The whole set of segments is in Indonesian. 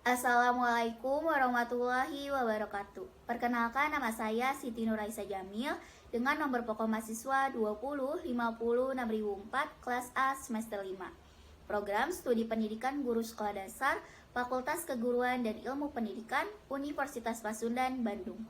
Assalamualaikum warahmatullahi wabarakatuh. Perkenalkan, nama saya Siti Nuraisa Jamil dengan nomor pokok mahasiswa 20506004 kelas A semester 5. Program Studi Pendidikan Guru Sekolah Dasar Fakultas Keguruan dan Ilmu Pendidikan Universitas Pasundan, Bandung.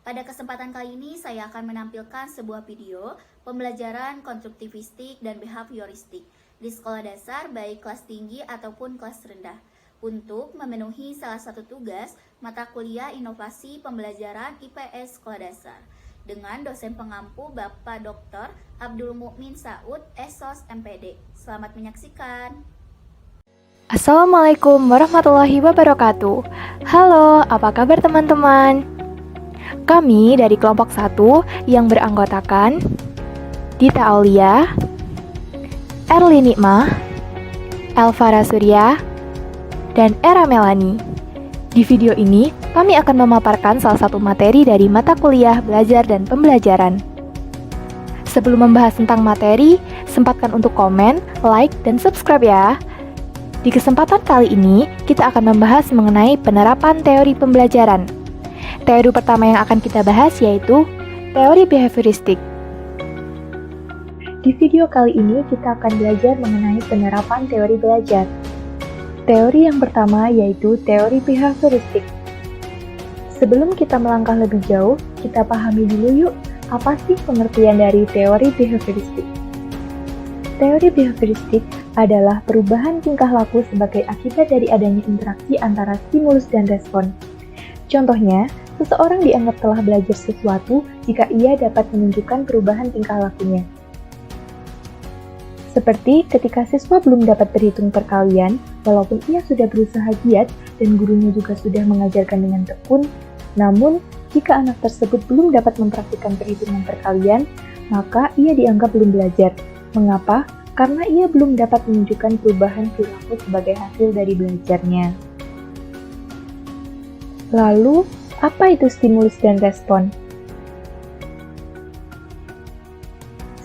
Pada kesempatan kali ini saya akan menampilkan sebuah video pembelajaran konstruktivistik dan behavioristik di sekolah dasar baik kelas tinggi ataupun kelas rendah, untuk memenuhi salah satu tugas mata kuliah inovasi pembelajaran IPS sekolah dasar dengan dosen pengampu Bapak Dr. Abdul Mukmin Saud, SOS MPD. Selamat menyaksikan. Assalamualaikum warahmatullahi wabarakatuh. Halo, apa kabar teman-teman? Kami dari kelompok 1 yang beranggotakan Dita Aulia, Erli Nikmah, Elvara Surya, dan Era Melani. Di video ini, kami akan memaparkan salah satu materi dari mata kuliah belajar dan pembelajaran. Sebelum membahas tentang materi, sempatkan untuk komen, like, dan subscribe ya. Di kesempatan kali ini, kita akan membahas mengenai penerapan teori pembelajaran. Teori pertama yang akan kita bahas yaitu teori behavioristik. Di video kali ini, kita akan belajar mengenai penerapan teori belajar. Teori yang pertama yaitu teori behavioristik. Sebelum kita melangkah lebih jauh, kita pahami dulu yuk, apa sih pengertian dari teori behavioristik? Teori behavioristik adalah perubahan tingkah laku sebagai akibat dari adanya interaksi antara stimulus dan respon. Contohnya, seseorang dianggap telah belajar sesuatu jika ia dapat menunjukkan perubahan tingkah lakunya. Seperti ketika siswa belum dapat berhitung perkalian, walaupun ia sudah berusaha giat dan gurunya juga sudah mengajarkan dengan tekun, namun jika anak tersebut belum dapat mempraktikkan perhitungan perkalian, maka ia dianggap belum belajar. Mengapa? Karena ia belum dapat menunjukkan perubahan perilaku sebagai hasil dari belajarnya. Lalu, apa itu stimulus dan respon?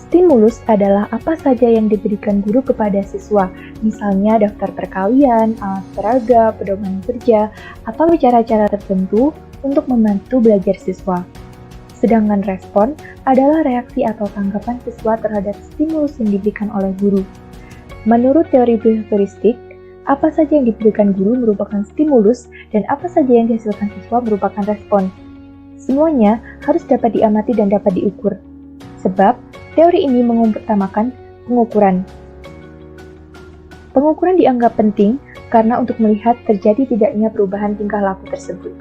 Stimulus adalah apa saja yang diberikan guru kepada siswa, misalnya daftar perkalian, alat peraga, pedoman kerja, atau cara-cara tertentu untuk membantu belajar siswa. Sedangkan respon adalah reaksi atau tanggapan siswa terhadap stimulus yang diberikan oleh guru. Menurut teori behavioristik, apa saja yang diberikan guru merupakan stimulus dan apa saja yang dihasilkan siswa merupakan respon. Semuanya harus dapat diamati dan dapat diukur. Sebab, teori ini mengutamakan pengukuran. Pengukuran dianggap penting karena untuk melihat terjadi tidaknya perubahan tingkah laku tersebut.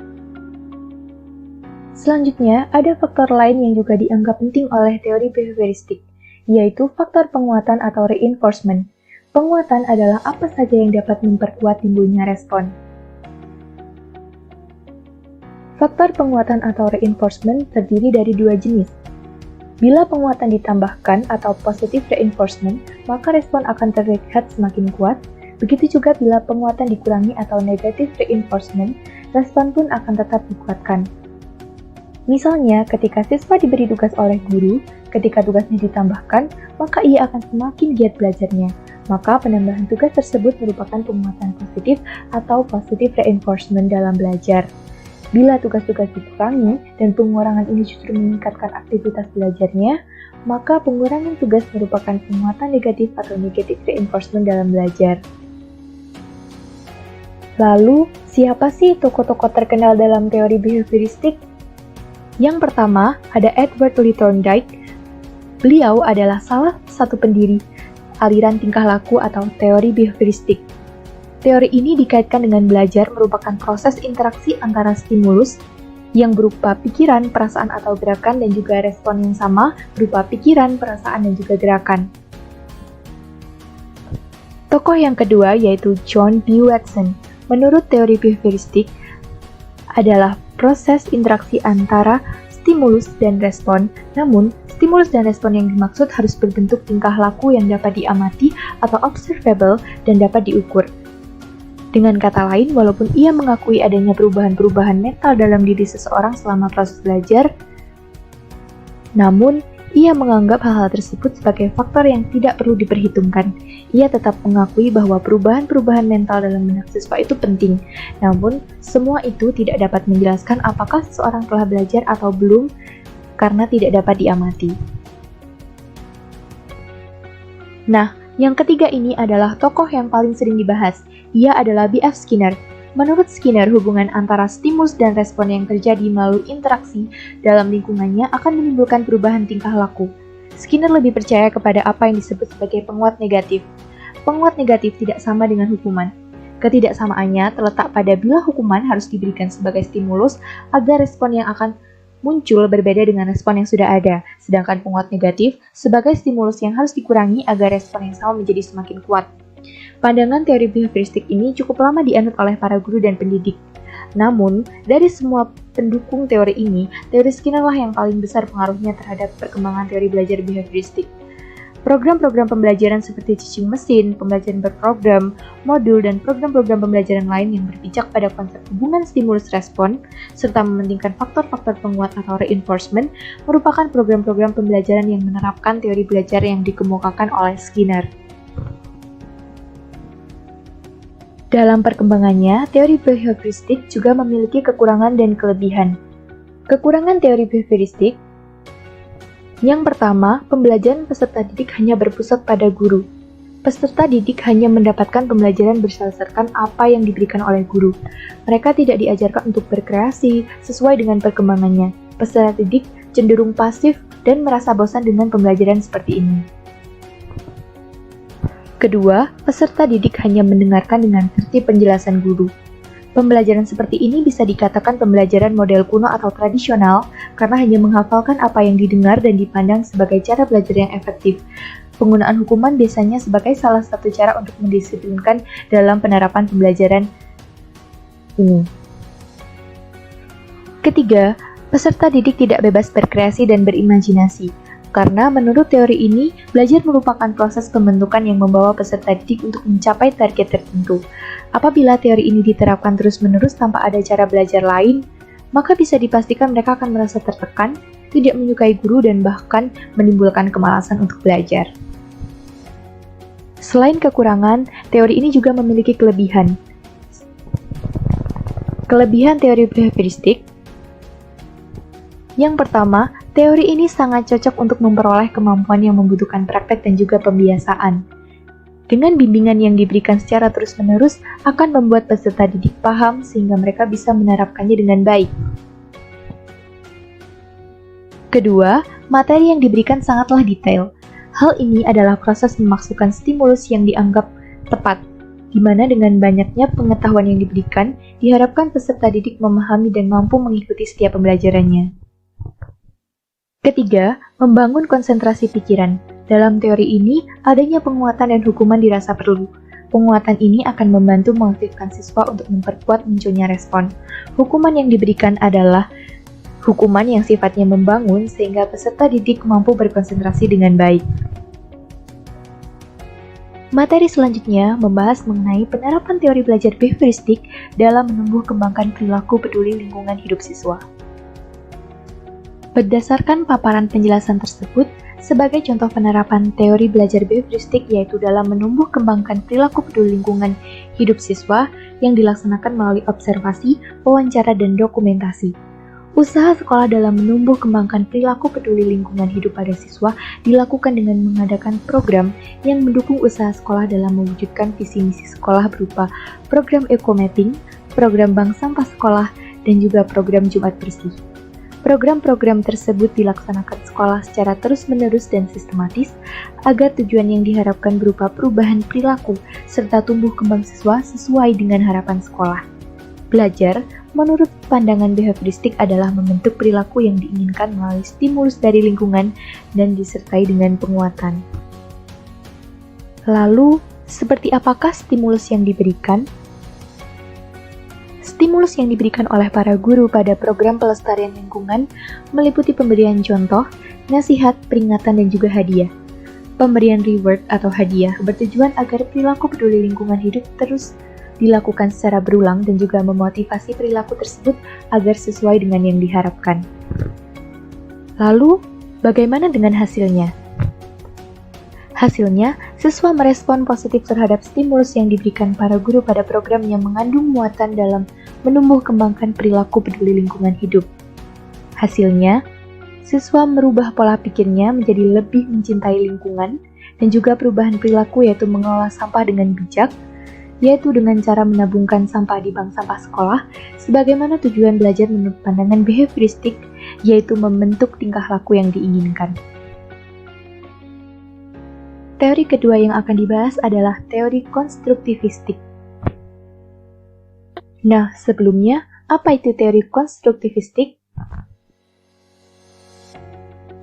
Selanjutnya, ada faktor lain yang juga dianggap penting oleh teori behavioristik, yaitu faktor penguatan atau reinforcement. Penguatan adalah apa saja yang dapat memperkuat timbulnya respon. Faktor penguatan atau reinforcement terdiri dari dua jenis. Bila penguatan ditambahkan atau positive reinforcement, maka respon akan terlihat semakin kuat. Begitu juga bila penguatan dikurangi atau negative reinforcement, respon pun akan tetap dikuatkan. Misalnya, ketika siswa diberi tugas oleh guru, ketika tugasnya ditambahkan, maka ia akan semakin giat belajarnya. Maka penambahan tugas tersebut merupakan penguatan positif atau positive reinforcement dalam belajar. Bila tugas-tugas dikurangi dan pengurangan ini justru meningkatkan aktivitas belajarnya, maka pengurangan tugas merupakan penguatan negatif atau negative reinforcement dalam belajar. Lalu, siapa sih tokoh-tokoh terkenal dalam teori behavioristik? Yang pertama, ada Edward Lee Thorndike. Beliau adalah salah satu pendiri aliran tingkah laku atau teori behavioristik. Teori ini dikaitkan dengan belajar merupakan proses interaksi antara stimulus yang berupa pikiran, perasaan, atau gerakan dan juga respon yang sama berupa pikiran, perasaan, dan juga gerakan. Tokoh yang kedua yaitu John B. Watson. Menurut teori behavioristik adalah proses interaksi antara stimulus dan respon, namun stimulus dan respon yang dimaksud harus berbentuk tingkah laku yang dapat diamati atau observable dan dapat diukur. Dengan kata lain, walaupun ia mengakui adanya perubahan-perubahan mental dalam diri seseorang selama proses belajar, namun Ia menganggap hal-hal tersebut sebagai faktor yang tidak perlu diperhitungkan. Ia tetap mengakui bahwa perubahan-perubahan mental dalam benak siswa itu penting. Namun, semua itu tidak dapat menjelaskan apakah seseorang telah belajar atau belum karena tidak dapat diamati. Nah, yang ketiga ini adalah tokoh yang paling sering dibahas. Ia adalah B.F. Skinner. Menurut Skinner, hubungan antara stimulus dan respon yang terjadi melalui interaksi dalam lingkungannya akan menimbulkan perubahan tingkah laku. Skinner lebih percaya kepada apa yang disebut sebagai penguat negatif. Penguat negatif tidak sama dengan hukuman. Ketidaksamaannya terletak pada bila hukuman harus diberikan sebagai stimulus agar respon yang akan muncul berbeda dengan respon yang sudah ada, sedangkan penguat negatif sebagai stimulus yang harus dikurangi agar respon yang sama menjadi semakin kuat. Pandangan teori behavioristik ini cukup lama dianut oleh para guru dan pendidik. Namun, dari semua pendukung teori ini, teori Skinner lah yang paling besar pengaruhnya terhadap perkembangan teori belajar behavioristik. Program-program pembelajaran seperti teaching mesin, pembelajaran berprogram, modul, dan program-program pembelajaran lain yang berpijak pada konsep hubungan stimulus-respon, serta mementingkan faktor-faktor penguat atau reinforcement, merupakan program-program pembelajaran yang menerapkan teori belajar yang dikemukakan oleh Skinner. Dalam perkembangannya, teori behavioristik juga memiliki kekurangan dan kelebihan. Kekurangan teori behavioristik yang pertama, pembelajaran peserta didik hanya berpusat pada guru. Peserta didik hanya mendapatkan pembelajaran berdasarkan apa yang diberikan oleh guru. Mereka tidak diajarkan untuk berkreasi sesuai dengan perkembangannya. Peserta didik cenderung pasif dan merasa bosan dengan pembelajaran seperti ini. Kedua, peserta didik hanya mendengarkan dengan tertib penjelasan guru. Pembelajaran seperti ini bisa dikatakan pembelajaran model kuno atau tradisional karena hanya menghafalkan apa yang didengar dan dipandang sebagai cara belajar yang efektif. Penggunaan hukuman biasanya sebagai salah satu cara untuk mendisiplinkan dalam penerapan pembelajaran ini. Ketiga, peserta didik tidak bebas berkreasi dan berimajinasi. Karena menurut teori ini, belajar merupakan proses pembentukan yang membawa peserta didik untuk mencapai target tertentu. Apabila teori ini diterapkan terus-menerus tanpa ada cara belajar lain, maka bisa dipastikan mereka akan merasa tertekan, tidak menyukai guru, dan bahkan menimbulkan kemalasan untuk belajar. Selain kekurangan, teori ini juga memiliki kelebihan. Kelebihan teori behavioristik. Yang pertama, teori ini sangat cocok untuk memperoleh kemampuan yang membutuhkan praktek dan juga pembiasaan. Dengan bimbingan yang diberikan secara terus-menerus akan membuat peserta didik paham sehingga mereka bisa menerapkannya dengan baik. Kedua, materi yang diberikan sangatlah detail. Hal ini adalah proses memasukkan stimulus yang dianggap tepat, di mana dengan banyaknya pengetahuan yang diberikan, diharapkan peserta didik memahami dan mampu mengikuti setiap pembelajarannya. Ketiga, membangun konsentrasi pikiran. Dalam teori ini, adanya penguatan dan hukuman dirasa perlu. Penguatan ini akan membantu mengaktifkan siswa untuk memperkuat munculnya respon. Hukuman yang diberikan adalah hukuman yang sifatnya membangun sehingga peserta didik mampu berkonsentrasi dengan baik. Materi selanjutnya membahas mengenai penerapan teori belajar behavioristik dalam menumbuh kembangkan perilaku peduli lingkungan hidup siswa. Berdasarkan paparan penjelasan tersebut, sebagai contoh penerapan teori belajar behavioristik yaitu dalam menumbuh kembangkan perilaku peduli lingkungan hidup siswa yang dilaksanakan melalui observasi, wawancara, dan dokumentasi. Usaha sekolah dalam menumbuh kembangkan perilaku peduli lingkungan hidup pada siswa dilakukan dengan mengadakan program yang mendukung usaha sekolah dalam mewujudkan visi misi sekolah berupa program eco-mapping, program bank sampah sekolah, dan juga program Jumat Bersih. Program-program tersebut dilaksanakan sekolah secara terus-menerus dan sistematis agar tujuan yang diharapkan berupa perubahan perilaku serta tumbuh kembang siswa sesuai dengan harapan sekolah. Belajar, menurut pandangan behavioristik adalah membentuk perilaku yang diinginkan melalui stimulus dari lingkungan dan disertai dengan penguatan. Lalu, seperti apakah stimulus yang diberikan? Stimulus yang diberikan oleh para guru pada program pelestarian lingkungan meliputi pemberian contoh, nasihat, peringatan, dan juga hadiah. Pemberian reward atau hadiah bertujuan agar perilaku peduli lingkungan hidup terus dilakukan secara berulang dan juga memotivasi perilaku tersebut agar sesuai dengan yang diharapkan. Lalu, Bagaimana dengan hasilnya? Hasilnya, siswa merespon positif terhadap stimulus yang diberikan para guru pada program yang mengandung muatan dalam menumbuh kembangkan perilaku peduli lingkungan hidup. Hasilnya, siswa merubah pola pikirnya menjadi lebih mencintai lingkungan dan juga perubahan perilaku yaitu mengelola sampah dengan bijak, yaitu dengan cara menabungkan sampah di bank sampah sekolah, sebagaimana tujuan belajar menurut pandangan behavioristik, yaitu membentuk tingkah laku yang diinginkan. Teori kedua yang akan dibahas adalah teori konstruktivistik. Nah, sebelumnya, apa itu teori konstruktivistik?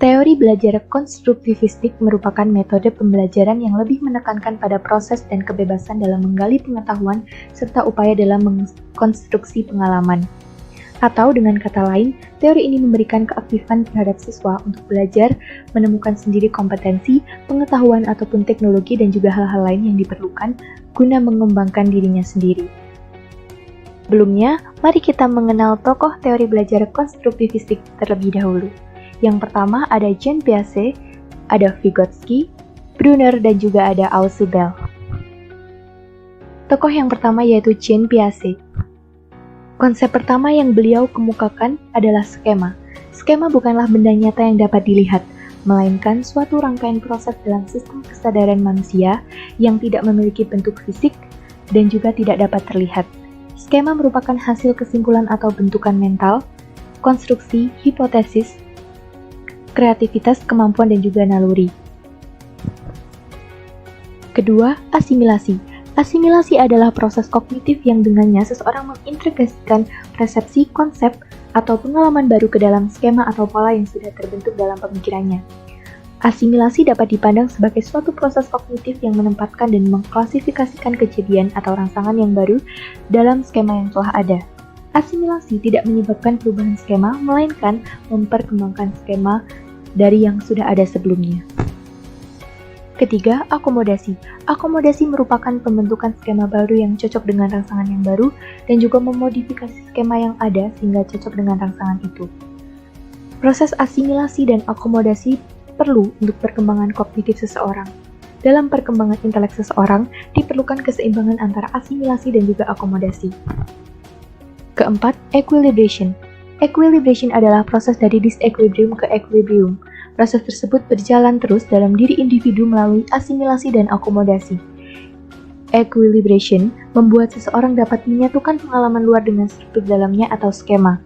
Teori belajar konstruktivistik merupakan metode pembelajaran yang lebih menekankan pada proses dan kebebasan dalam menggali pengetahuan serta upaya dalam mengkonstruksi pengalaman. Atau dengan kata lain, teori ini memberikan keaktifan terhadap siswa untuk belajar, menemukan sendiri kompetensi, pengetahuan ataupun teknologi dan juga hal-hal lain yang diperlukan guna mengembangkan dirinya sendiri. Sebelumnya, mari kita mengenal tokoh teori belajar konstruktivistik terlebih dahulu. Yang pertama ada Jean Piaget, ada Vygotsky, Brunner, dan juga ada Ausubel. Tokoh yang pertama yaitu Jean Piaget. Konsep pertama yang beliau kemukakan adalah skema. Skema bukanlah benda nyata yang dapat dilihat, melainkan suatu rangkaian proses dalam sistem kesadaran manusia yang tidak memiliki bentuk fisik dan juga tidak dapat terlihat. Skema merupakan hasil kesimpulan atau bentukan mental, konstruksi, hipotesis, kreativitas, kemampuan, dan juga naluri. Kedua, asimilasi. Asimilasi adalah proses kognitif yang dengannya seseorang mengintegrasikan persepsi, konsep, atau pengalaman baru ke dalam skema atau pola yang sudah terbentuk dalam pemikirannya. Asimilasi dapat dipandang sebagai suatu proses kognitif yang menempatkan dan mengklasifikasikan kejadian atau rangsangan yang baru dalam skema yang telah ada. Asimilasi tidak menyebabkan perubahan skema, melainkan memperkembangkan skema dari yang sudah ada sebelumnya. Ketiga, akomodasi. Akomodasi merupakan pembentukan skema baru yang cocok dengan rangsangan yang baru dan juga memodifikasi skema yang ada sehingga cocok dengan rangsangan itu. Proses asimilasi dan akomodasi perlu untuk perkembangan kognitif seseorang. Dalam perkembangan intelek seseorang, diperlukan keseimbangan antara asimilasi dan juga akomodasi. Keempat, equilibration. Equilibration adalah proses dari disequilibrium ke equilibrium. Proses tersebut berjalan terus dalam diri individu melalui asimilasi dan akomodasi. Equilibration membuat seseorang dapat menyatukan pengalaman luar dengan struktur dalamnya atau skema.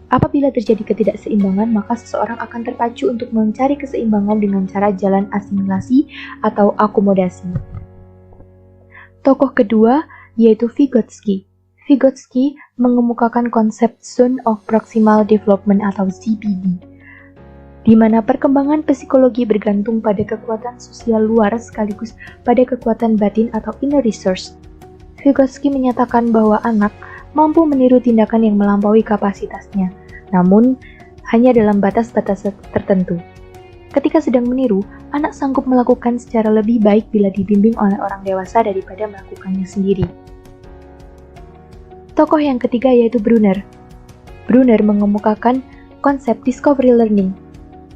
Apabila terjadi ketidakseimbangan, maka seseorang akan terpacu untuk mencari keseimbangan dengan cara jalan asimilasi atau akomodasi. Tokoh kedua yaitu Vygotsky. Vygotsky mengemukakan konsep Zone of Proximal Development atau ZPD, di mana perkembangan psikologi bergantung pada kekuatan sosial luar sekaligus pada kekuatan batin atau inner resource. Vygotsky menyatakan bahwa anak mampu meniru tindakan yang melampaui kapasitasnya, namun hanya dalam batas-batas tertentu. Ketika sedang meniru, anak sanggup melakukan secara lebih baik bila dibimbing oleh orang dewasa daripada melakukannya sendiri. Tokoh yang ketiga yaitu Brunner. Brunner mengemukakan konsep discovery learning.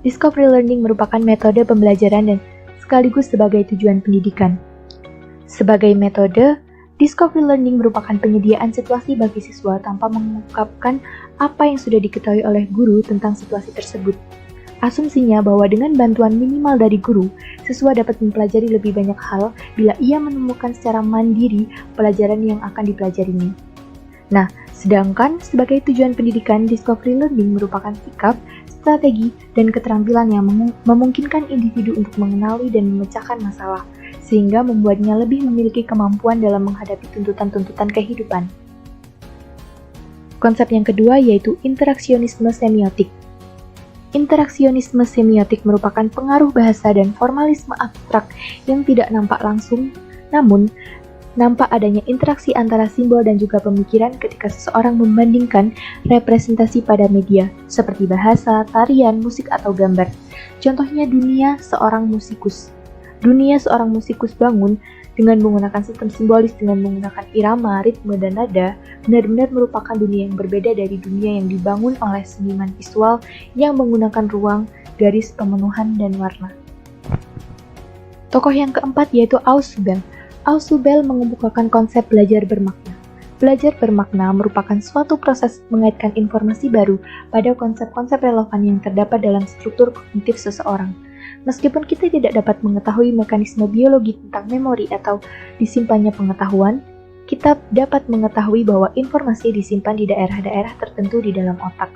Discovery learning merupakan metode pembelajaran dan sekaligus sebagai tujuan pendidikan. Sebagai metode, discovery learning merupakan penyediaan situasi bagi siswa tanpa mengungkapkan apa yang sudah diketahui oleh guru tentang situasi tersebut. Asumsinya bahwa dengan bantuan minimal dari guru, siswa dapat mempelajari lebih banyak hal bila ia menemukan secara mandiri pelajaran yang akan dipelajarinya. Nah, sedangkan sebagai tujuan pendidikan, discovery learning merupakan sikap, strategi, dan keterampilan yang memungkinkan individu untuk mengenali dan memecahkan masalah, sehingga membuatnya lebih memiliki kemampuan dalam menghadapi tuntutan-tuntutan kehidupan. Konsep yang kedua yaitu interaksionisme semiotik. Interaksionisme semiotik merupakan pengaruh bahasa dan formalisme abstrak yang tidak nampak langsung, namun nampak adanya interaksi antara simbol dan juga pemikiran ketika seseorang membandingkan representasi pada media, seperti bahasa, tarian, musik, atau gambar. Contohnya dunia seorang musikus. Dunia seorang musikus bangun dengan menggunakan sistem simbolis dengan menggunakan irama, ritme, dan nada, benar-benar merupakan dunia yang berbeda dari dunia yang dibangun oleh seniman visual yang menggunakan ruang garis pemenuhan, dan warna. Tokoh yang keempat yaitu Ausubel. Ausubel mengemukakan konsep belajar bermakna. Belajar bermakna merupakan suatu proses mengaitkan informasi baru pada konsep-konsep relevan yang terdapat dalam struktur kognitif seseorang. Meskipun kita tidak dapat mengetahui mekanisme biologi tentang memori atau disimpannya pengetahuan, kita dapat mengetahui bahwa informasi disimpan di daerah-daerah tertentu di dalam otak.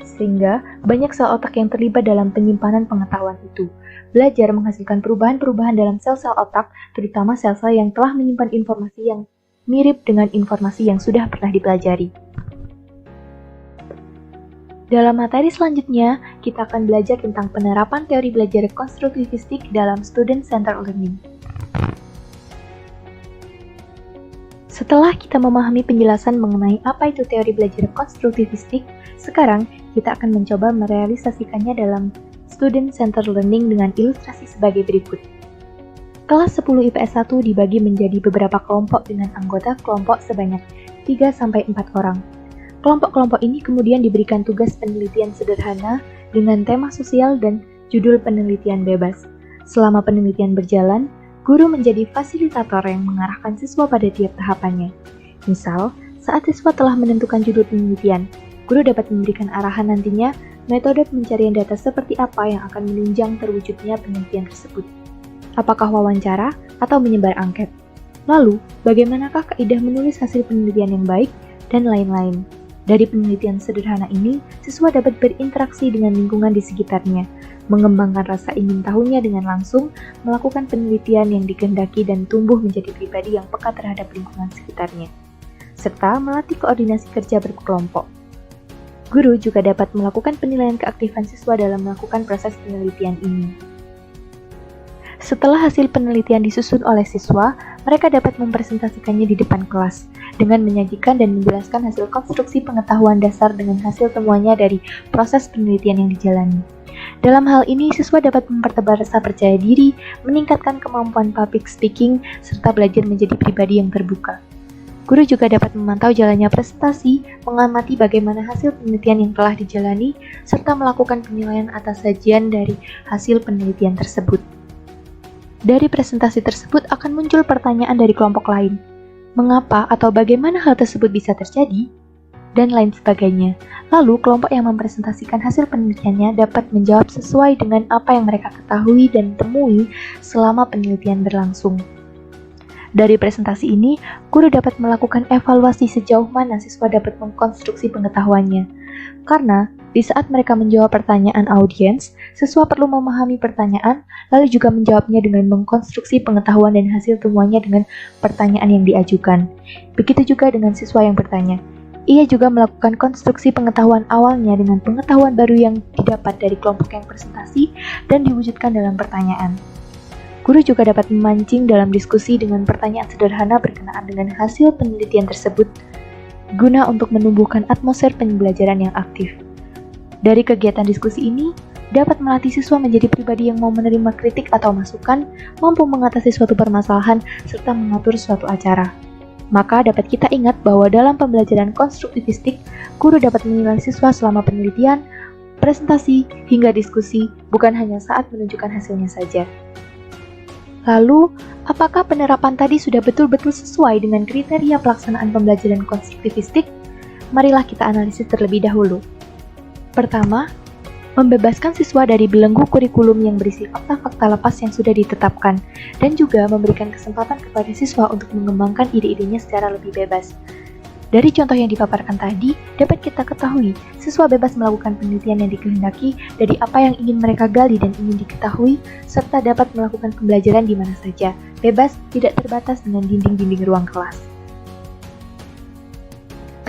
Sehingga banyak sel otak yang terlibat dalam penyimpanan pengetahuan itu. Belajar menghasilkan perubahan-perubahan dalam sel-sel otak, terutama sel-sel yang telah menyimpan informasi yang mirip dengan informasi yang sudah pernah dipelajari. Dalam materi selanjutnya, kita akan belajar tentang penerapan teori belajar konstruktivistik dalam student-centered learning. Setelah kita memahami penjelasan mengenai apa itu teori belajar konstruktivistik, sekarang kita akan mencoba merealisasikannya dalam student-centered learning dengan ilustrasi sebagai berikut. Kelas 10 IPS 1 dibagi menjadi beberapa kelompok dengan anggota kelompok sebanyak 3-4 orang. Kelompok-kelompok ini kemudian diberikan tugas penelitian sederhana dengan tema sosial dan judul penelitian bebas. Selama penelitian berjalan, guru menjadi fasilitator yang mengarahkan siswa pada tiap tahapannya. Misal, saat siswa telah menentukan judul penelitian, guru dapat memberikan arahan nantinya metode pencarian data seperti apa yang akan menunjang terwujudnya penelitian tersebut. Apakah wawancara atau menyebar angket? Lalu, bagaimanakah kaidah menulis hasil penelitian yang baik, dan lain-lain. Dari penelitian sederhana ini, siswa dapat berinteraksi dengan lingkungan di sekitarnya, mengembangkan rasa ingin tahunya dengan langsung, melakukan penelitian yang dikehendaki dan tumbuh menjadi pribadi yang peka terhadap lingkungan sekitarnya, serta melatih koordinasi kerja berkelompok. Guru juga dapat melakukan penilaian keaktifan siswa dalam melakukan proses penelitian ini. Setelah hasil penelitian disusun oleh siswa, mereka dapat mempresentasikannya di depan kelas, dengan menyajikan dan menjelaskan hasil konstruksi pengetahuan dasar dengan hasil temuannya dari proses penelitian yang dijalani. Dalam hal ini, siswa dapat mempertebal rasa percaya diri, meningkatkan kemampuan public speaking, serta belajar menjadi pribadi yang terbuka. Guru juga dapat memantau jalannya presentasi, mengamati bagaimana hasil penelitian yang telah dijalani, serta melakukan penilaian atas sajian dari hasil penelitian tersebut. Dari presentasi tersebut akan muncul pertanyaan dari kelompok lain. Mengapa atau bagaimana hal tersebut bisa terjadi? Dan lain sebagainya. Lalu, kelompok yang mempresentasikan hasil penelitiannya dapat menjawab sesuai dengan apa yang mereka ketahui dan temui selama penelitian berlangsung. Dari presentasi ini, guru dapat melakukan evaluasi sejauh mana siswa dapat mengkonstruksi pengetahuannya. Karena, di saat mereka menjawab pertanyaan audiens, siswa perlu memahami pertanyaan, lalu juga menjawabnya dengan mengkonstruksi pengetahuan dan hasil temuannya dengan pertanyaan yang diajukan. Begitu juga dengan siswa yang bertanya. Ia juga melakukan konstruksi pengetahuan awalnya dengan pengetahuan baru yang didapat dari kelompok yang presentasi dan diwujudkan dalam pertanyaan. Guru juga dapat memancing dalam diskusi dengan pertanyaan sederhana berkenaan dengan hasil penelitian tersebut, guna untuk menumbuhkan atmosfer pembelajaran yang aktif. Dari kegiatan diskusi ini, dapat melatih siswa menjadi pribadi yang mau menerima kritik atau masukan, mampu mengatasi suatu permasalahan, serta mengatur suatu acara. Maka dapat kita ingat bahwa dalam pembelajaran konstruktivistik, guru dapat menilai siswa selama penelitian, presentasi, hingga diskusi, bukan hanya saat menunjukkan hasilnya saja. Lalu, apakah penerapan tadi sudah betul-betul sesuai dengan kriteria pelaksanaan pembelajaran konstruktivistik? Marilah kita analisis terlebih dahulu. Pertama, membebaskan siswa dari belenggu kurikulum yang berisi fakta-fakta lepas yang sudah ditetapkan, dan juga memberikan kesempatan kepada siswa untuk mengembangkan ide-idenya secara lebih bebas. Dari contoh yang dipaparkan tadi, dapat kita ketahui, siswa bebas melakukan penelitian yang dikehendaki dari apa yang ingin mereka gali dan ingin diketahui, serta dapat melakukan pembelajaran di mana saja, bebas, tidak terbatas dengan dinding-dinding ruang kelas.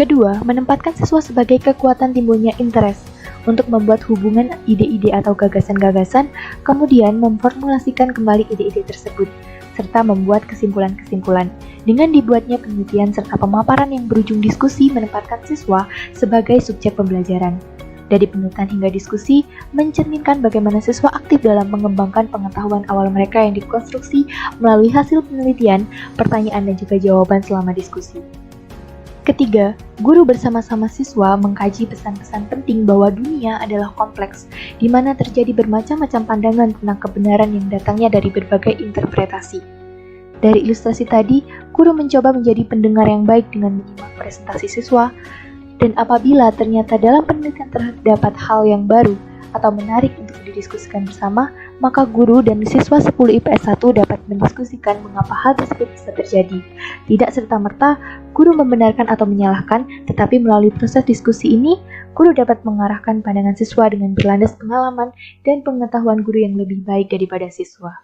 Kedua, menempatkan siswa sebagai kekuatan timbulnya interest untuk membuat hubungan ide-ide atau gagasan-gagasan, kemudian memformulasikan kembali ide-ide tersebut, serta membuat kesimpulan-kesimpulan. Dengan dibuatnya penelitian serta pemaparan yang berujung diskusi menempatkan siswa sebagai subjek pembelajaran. Dari penelitian hingga diskusi, mencerminkan bagaimana siswa aktif dalam mengembangkan pengetahuan awal mereka yang dikonstruksi melalui hasil penelitian, pertanyaan dan juga jawaban selama diskusi. Ketiga, guru bersama-sama siswa mengkaji pesan-pesan penting bahwa dunia adalah kompleks, di mana terjadi bermacam-macam pandangan tentang kebenaran yang datangnya dari berbagai interpretasi. Dari ilustrasi tadi, guru mencoba menjadi pendengar yang baik dengan menyimak presentasi siswa, dan apabila ternyata dalam penelitian terdapat hal yang baru atau menarik untuk didiskusikan bersama, maka guru dan siswa 10 IPS 1 dapat mendiskusikan mengapa hal tersebut bisa terjadi. Tidak serta-merta guru membenarkan atau menyalahkan, tetapi melalui proses diskusi ini, guru dapat mengarahkan pandangan siswa dengan berlandas pengalaman dan pengetahuan guru yang lebih baik daripada siswa.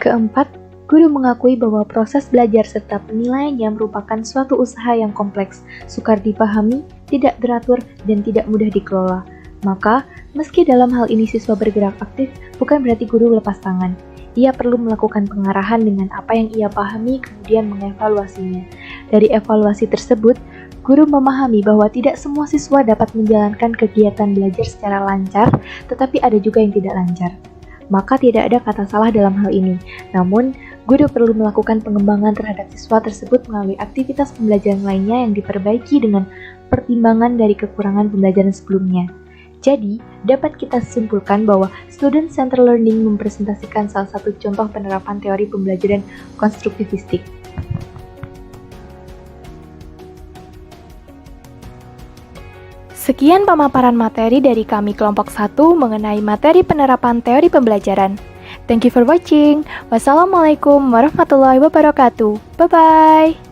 Keempat, guru mengakui bahwa proses belajar serta penilaiannya merupakan suatu usaha yang kompleks, sukar dipahami, tidak teratur, dan tidak mudah dikelola. Maka, meski dalam hal ini siswa bergerak aktif, bukan berarti guru lepas tangan. Ia perlu melakukan pengarahan dengan apa yang ia pahami, kemudian mengevaluasinya. Dari evaluasi tersebut, guru memahami bahwa tidak semua siswa dapat menjalankan kegiatan belajar secara lancar, tetapi ada juga yang tidak lancar. Maka tidak ada kata salah dalam hal ini. Namun, guru perlu melakukan pengembangan terhadap siswa tersebut melalui aktivitas pembelajaran lainnya yang diperbaiki dengan pertimbangan dari kekurangan pembelajaran sebelumnya. Jadi, dapat kita simpulkan bahwa student-centered learning mempresentasikan salah satu contoh penerapan teori pembelajaran konstruktivistik. Sekian pemaparan materi dari kami kelompok 1 mengenai materi penerapan teori pembelajaran. Thank you for watching. Wassalamualaikum warahmatullahi wabarakatuh. Bye-bye.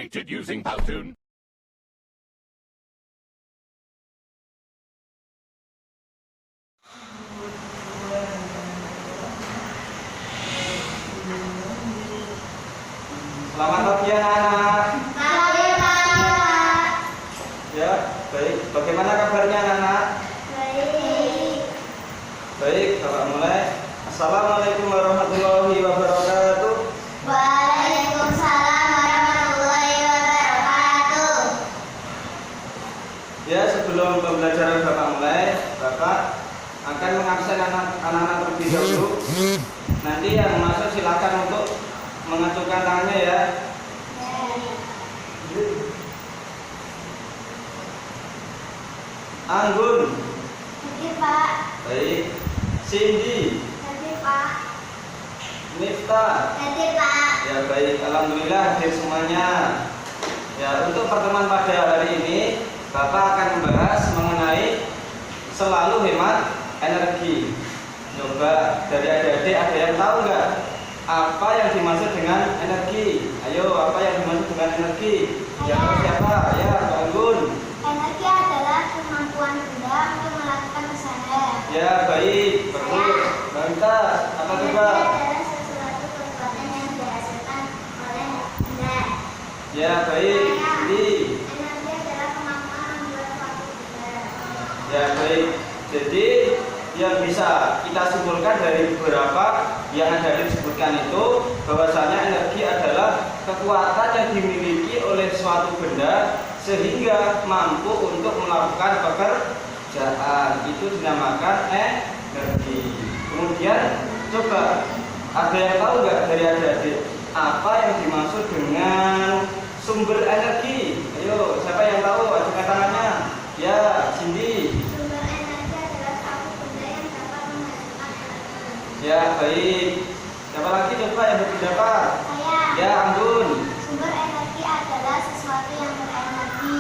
activated using Powtoon. Selamat pagi anak-anak. Pagi Pak. Ya, baik. Bagaimana kabarnya anak-anak? Baik. Baik, Bapak mulai. Assalamualaikum warahmatullahi wabarakatuh. Waalaikumsalam warahmatullahi wabarakatuh. Ya, sebelum pembelajaran Bapak mulai, Bapak akan mengabsen anak-anak terlebih dahulu. Nanti yang masuk silakan untuk mengajukan tangannya ya. Anggun. Hadir Pak. Baik. Cindy. Hadir Pak. Nifta. Hadir Pak. Ya baik, alhamdulillah hadir semuanya. Ya, untuk pertemuan pada hari ini Bapak akan membahas mengenai selalu hemat energi. Coba dari adik-adik ada yang tahu nggak apa yang dimaksud dengan energi? Ayo, apa yang dimaksud dengan energi? Ya, siapa? Ya, Pak Anggun. Energi adalah kemampuan benda untuk melakukan usaha. Ya, baik, bagus. Banta, apa coba? Energi adalah sesuatu kekuatan yang dihasilkan oleh benda. Ya, baik. Jadi, Energi adalah kemampuan membuat suatu benda. ya baik. Jadi yang bisa kita simpulkan dari beberapa yang ada disebutkan itu bahwasanya energi adalah kekuatan yang dimiliki oleh suatu benda sehingga mampu untuk melakukan pekerjaan. Itu dinamakan energi. Kemudian coba ada yang tahu nggak dari adik-adik apa yang dimaksud dengan sumber energi? Ayo, siapa yang tahu? Ajukan tangannya. Ya, Cindy. Sumber energi adalah suatu benda yang dapat menghasilkan energi. Ya, baik. Siapa lagi coba yang berpendapat? Saya. Ya, Anggun. Sumber energi adalah sesuatu yang berenergi.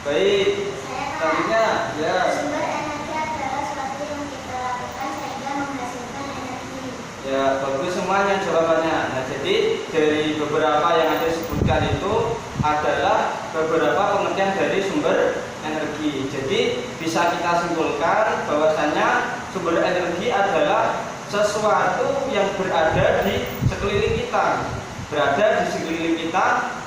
Baik. Saya Pak. Selanjutnya, ya. Sumber energi adalah sesuatu yang kita lakukan sehingga menghasilkan energi. Ya, bagus semuanya jawabannya. Nah, jadi dari beberapa yang ada disebutkan itu adalah beberapa pengertian dari sumber energi. Jadi bisa kita simpulkan bahwasanya sumber energi adalah sesuatu yang berada di sekeliling kita,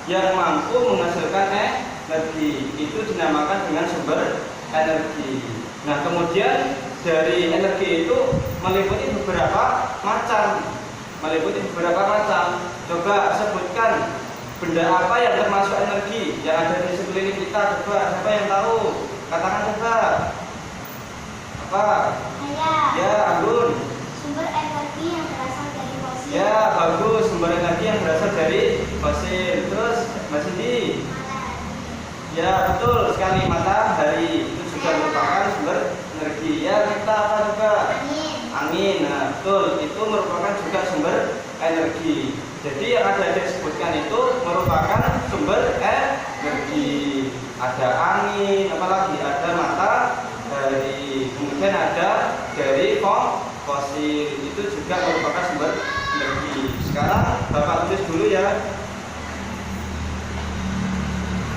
yang mampu menghasilkan energi. Itu dinamakan dengan sumber energi. Nah, kemudian dari energi itu meliputi beberapa macam. Coba sebutkan benda apa yang termasuk energi yang ada di sekeliling kita. Coba, siapa yang tahu? Katakan coba. Apa? Saya. Ya, Anggun. Sumber energi yang berasal dari fosil. Ya, bagus. Sumber energi yang berasal dari fosil. Terus, Mas Cindy. Ya, betul sekali. Matahari itu juga merupakan sumber energi. Ya, kita apa juga? Angin. Nah, betul. Itu merupakan juga sumber energi. Jadi yang ada disebutkan itu merupakan sumber energi. Ada angin, apalagi ada matahari. Kemudian ada dari fosil. Itu juga merupakan sumber energi. Sekarang Bapak tulis dulu ya.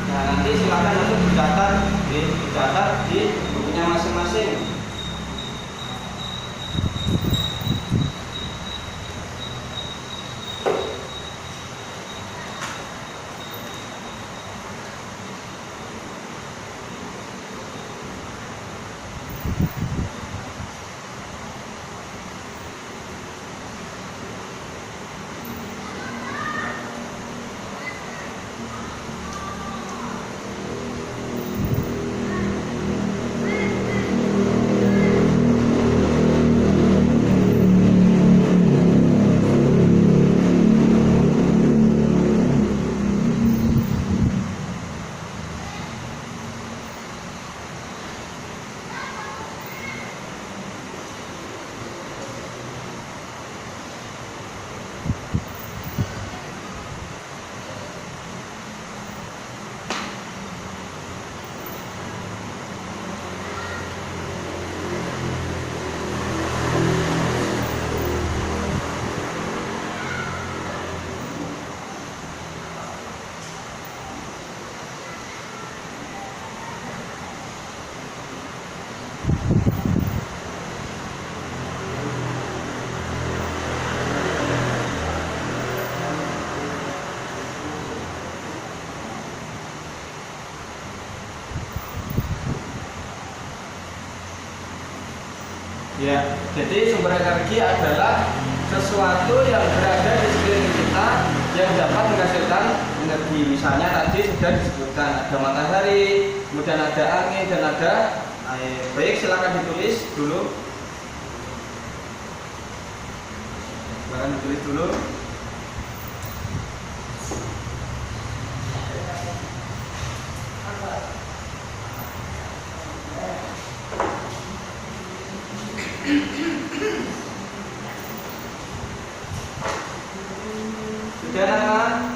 Nah, nanti silakan untuk dicatat di bukunya masing-masing. Ya, jadi sumber energi adalah sesuatu yang berada di sekeliling kita yang dapat menghasilkan energi. Misalnya tadi sudah disebutkan ada matahari, kemudian ada angin dan ada air. Baik, silakan ditulis dulu. Silakan ditulis dulu. Sudah anak?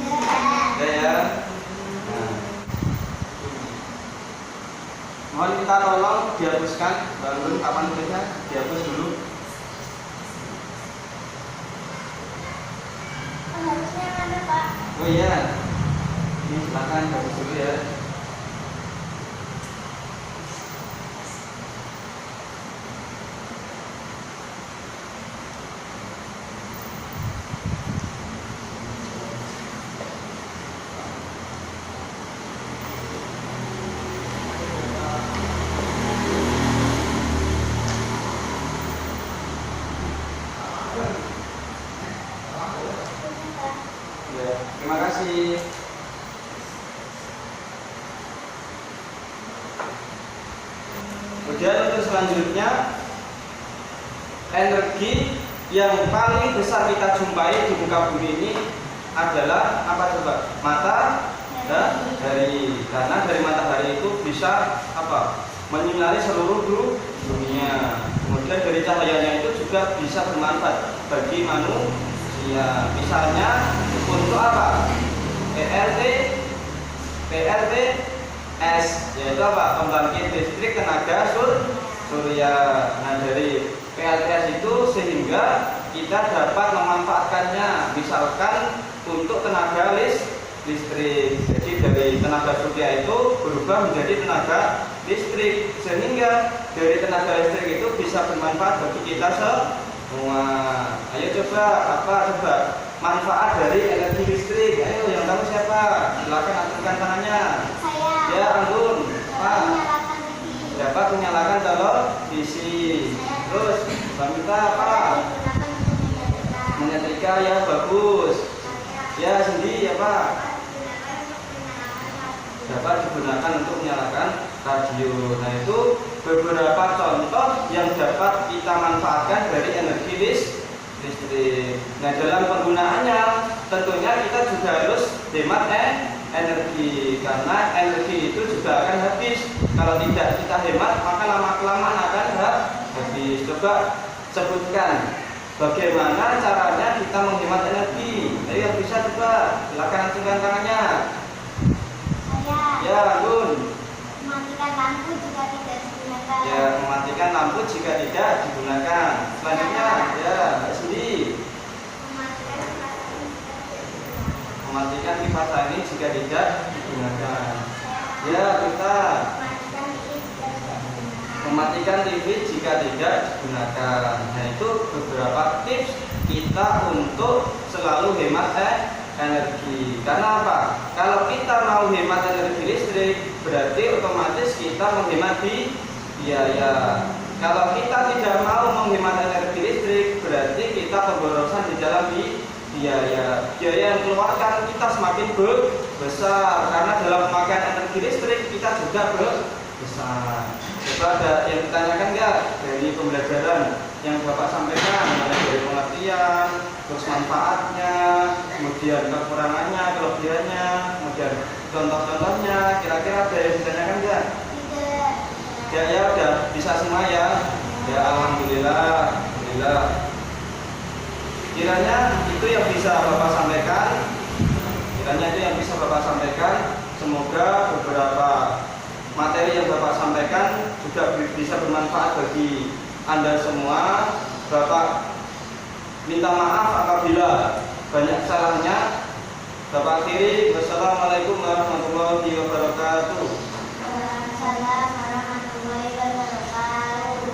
Sudah ya. Nah. Mohon kita tolong dihapuskan, bangun kapan tulisnya dihapus dulu. Harusnya ada Pak. Oh iya. Ini silakan hapus dulu ya. Ya, terima kasih. Kemudian untuk selanjutnya, energi yang paling besar kita jumpai di muka bumi ini adalah apa coba? Matahari. Karena dari matahari itu bisa apa? Menyinari seluruh dunia. Kemudian dari cahayanya itu juga bisa bermanfaat bagi manusia. Misalnya untuk apa? PLTS yaitu apa? Pembangkit listrik tenaga surya. Nah, dari PLTS itu sehingga kita dapat memanfaatkannya, misalkan untuk tenaga listrik. Jadi dari tenaga surya itu berubah menjadi tenaga listrik, sehingga dari tenaga listrik itu bisa bermanfaat bagi kita semua. Ayo coba manfaat dari energi listrik. Ayo yang tahu siapa? Silakan angkatkan tangannya. Saya. Ya, anggun. Pak. Menyalakan TV. Dapat menyalakan televisi. Terus, Bamita apa? Digunakan untuk menyetrika. Menyetrika, ya bagus. Ya, Sendi ya Pak. Dapat digunakan untuk menyalakan radio. Nah, itu beberapa contoh yang dapat kita manfaatkan dari energi listrik. Nah, dalam penggunaannya tentunya kita juga harus hemat energi, karena energi itu juga akan habis. Kalau tidak kita hemat, maka lama-kelamaan akan habis. Coba sebutkan bagaimana caranya kita menghemat energi. Ayo yang bisa coba, silakan acungkan tangannya. Saya. Ya, Gun. Mematikan lampu jika tidak digunakan. Ya, mematikan lampu jika tidak digunakan. Selanjutnya, ya, Mbak Cindy. Mematikan kipas angin jika tidak digunakan. Ya, kita mematikan TV jika tidak digunakan. Nah, itu beberapa tips kita untuk selalu hemat energi. Karena apa? Kalau kita mau hemat energi listrik, berarti otomatis kita menghemat biaya. Kalau kita tidak mau menghemat energi listrik, berarti kita pemborosan di dalam biaya. Biaya yang keluarkan kita semakin besar, karena dalam pemakaian energi listrik kita juga besar. Coba ada yang ditanyakan nggak dari pembelajaran yang Bapak sampaikan, mulai dari pengertian, terus manfaatnya, kemudian kekurangannya, kelebihannya, kemudian contoh-contohnya, kira-kira ada yang ditanyakan nggak? Tidak. Ya udah bisa semua ya. Ya, alhamdulillah. Kiranya itu yang bisa Bapak sampaikan. Semoga beberapa materi yang Bapak sampaikan juga bisa bermanfaat bagi Anda semua. Bapak minta maaf apabila banyak salahnya. Bapak akhiri, wassalamualaikum warahmatullahi wabarakatuh. Waalaikumsalam warahmatullahi wabarakatuh.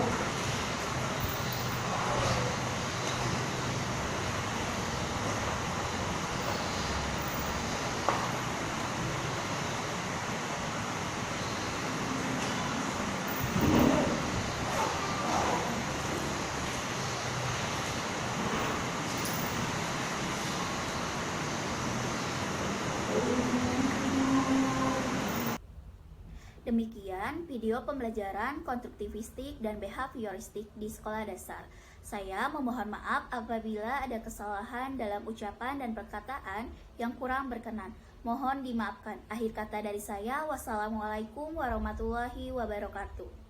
Demikian video pembelajaran konstruktivistik dan behavioristik di sekolah dasar. Saya memohon maaf apabila ada kesalahan dalam ucapan dan perkataan yang kurang berkenan. Mohon dimaafkan. Akhir kata dari saya, wassalamualaikum warahmatullahi wabarakatuh.